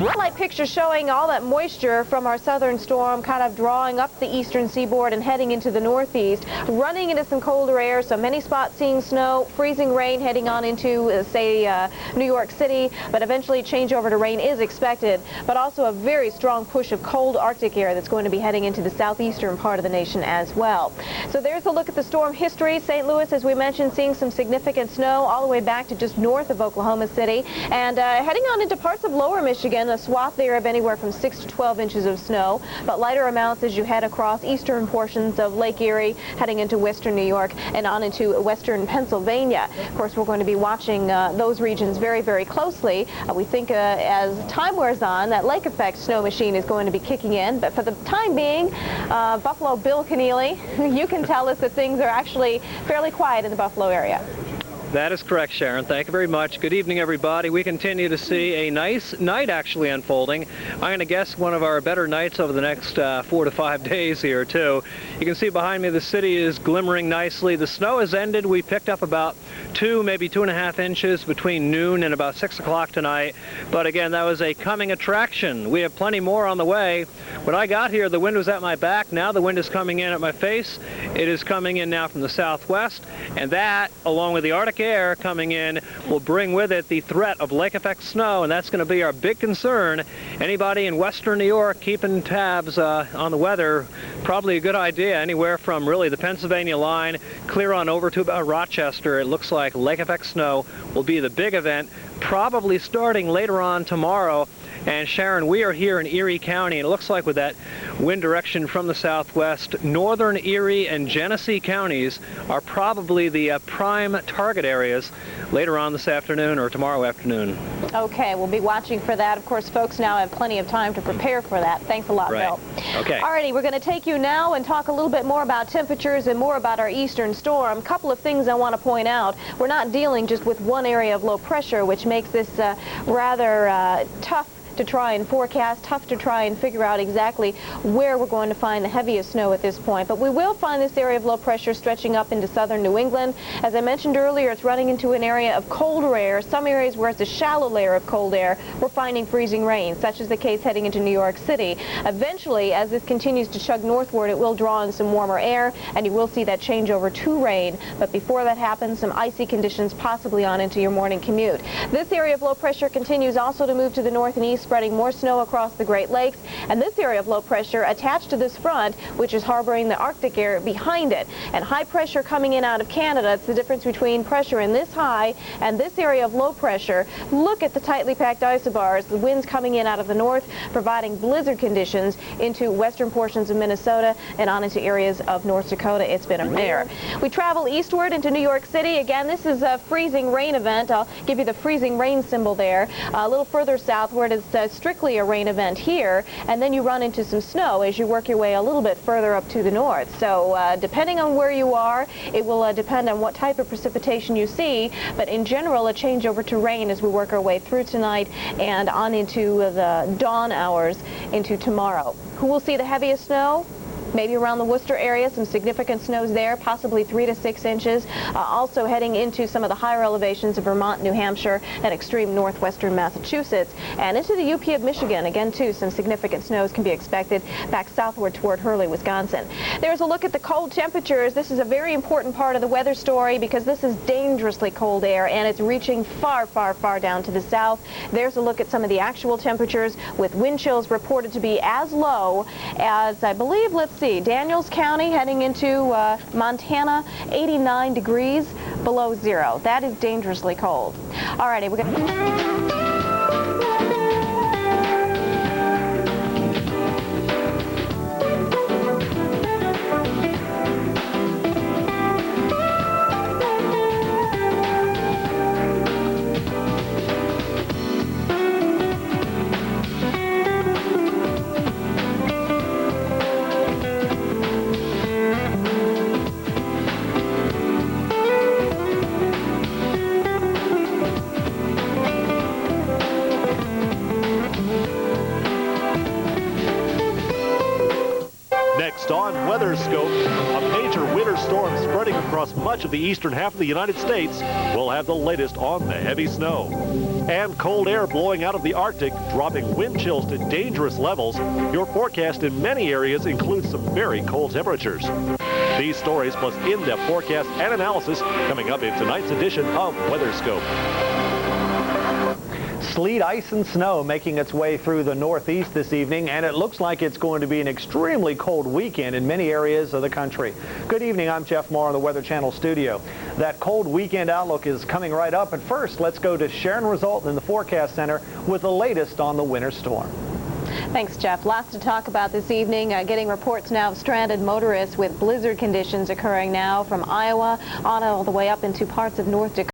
Satellite picture showing all that moisture from our southern storm kind of drawing up the eastern seaboard and heading into the northeast, running into some colder air, so many spots seeing snow, freezing rain heading on into, New York City, but eventually change over to rain is expected, but also a very strong push of cold Arctic air that's going to be heading into the southeastern part of the nation as well. So there's a look at the storm history. St. Louis, as we mentioned, seeing some significant snow all the way back to just north of Oklahoma City, and heading on into parts of lower Michigan, a swath there of anywhere from 6 to 12 inches of snow, but lighter amounts as you head across eastern portions of Lake Erie, heading into western New York and on into western Pennsylvania. Of course, we're going to be watching those regions very, very closely. We think as time wears on, that lake effect snow machine is going to be kicking in, but for the time being, Buffalo Bill Keneally, you can tell us that things are actually fairly quiet in the Buffalo area. That is correct, Sharon. Thank you very much. Good evening, everybody. We continue to see a nice night actually unfolding. I'm going to guess one of our better nights over the next 4 to 5 days here, too. You can see behind me the city is glimmering nicely. The snow has ended. We picked up about 2, maybe 2.5 inches between noon and about 6 o'clock tonight. But again, that was a coming attraction. We have plenty more on the way. When I got here, the wind was at my back. Now the wind is coming in at my face. It is coming in now from the southwest, and that, along with the Arctic air coming in, will bring with it the threat of lake effect snow, and that's going to be our big concern. Anybody in western New York keeping tabs on the weather, probably a good idea. Anywhere from really the Pennsylvania line clear on over to about Rochester, it looks like lake effect snow will be the big event, probably starting later on tomorrow. And Sharon, we are here in Erie County, and it looks like with that wind direction from the southwest, northern Erie and Genesee counties are probably the prime target areas later on this afternoon or tomorrow afternoon. Okay, we'll be watching for that. Of course, folks now have plenty of time to prepare for that. Thanks a lot, Bill. Okay. Alrighty, we're going to take you now and talk a little bit more about temperatures and more about our eastern storm. A couple of things I want to point out. We're not dealing just with one area of low pressure, which makes this rather tough to try and forecast, tough to try and figure out exactly where we're going to find the heaviest snow at this point. But we will find this area of low pressure stretching up into southern New England. As I mentioned earlier, it's running into an area of colder air. Some areas where it's a shallow layer of cold air, we're finding freezing rain, such as the case heading into New York City. Eventually, as this continues to chug northward, it will draw in some warmer air, and you will see that change over to rain. But before that happens, some icy conditions possibly on into your morning commute. This area of low pressure continues also to move to the north and east, spreading more snow across the Great Lakes, and this area of low pressure attached to this front, which is harboring the Arctic air behind it. And high pressure coming in out of Canada. It's the difference between pressure in this high and this area of low pressure. Look at the tightly packed isobars, the winds coming in out of the north, providing blizzard conditions into western portions of Minnesota and on into areas of North Dakota. It's been a mare. We travel eastward into New York City. Again, this is a freezing rain event. I'll give you the freezing rain symbol there. A little further southward, it's strictly a rain event here, and then you run into some snow as you work your way a little bit further up to the north. So depending on where you are, it will depend on what type of precipitation you see, but in general a change over to rain as we work our way through tonight and on into the dawn hours into tomorrow. Who will see the heaviest snow? Maybe around the Worcester area, some significant snows there, possibly 3 to 6 inches. Also heading into some of the higher elevations of Vermont, New Hampshire, and extreme northwestern Massachusetts. And into the UP of Michigan, again, too, some significant snows can be expected back southward toward Hurley, Wisconsin. There's a look at the cold temperatures. This is a very important part of the weather story because this is dangerously cold air, and it's reaching far, far, far down to the south. There's a look at some of the actual temperatures with wind chills reported to be as low as, I believe, let's see, Daniels County heading into Montana, 89 degrees below zero. That is dangerously cold. Alrighty, we're going to... much of the eastern half of the United States, we'll have the latest on the heavy snow. And cold air blowing out of the Arctic, dropping wind chills to dangerous levels. Your forecast in many areas includes some very cold temperatures. These stories plus in-depth forecast and analysis coming up in tonight's edition of WeatherScope. Sleet, ice, and snow making its way through the Northeast this evening, and it looks like it's going to be an extremely cold weekend in many areas of the country. Good evening, I'm Jeff Moore in the Weather Channel studio. That cold weekend outlook is coming right up, but first let's go to Sharon Resultant in the Forecast Center with the latest on the winter storm. Thanks, Jeff. Lots to talk about this evening. Getting reports now of stranded motorists with blizzard conditions occurring now from Iowa on all the way up into parts of North Dakota.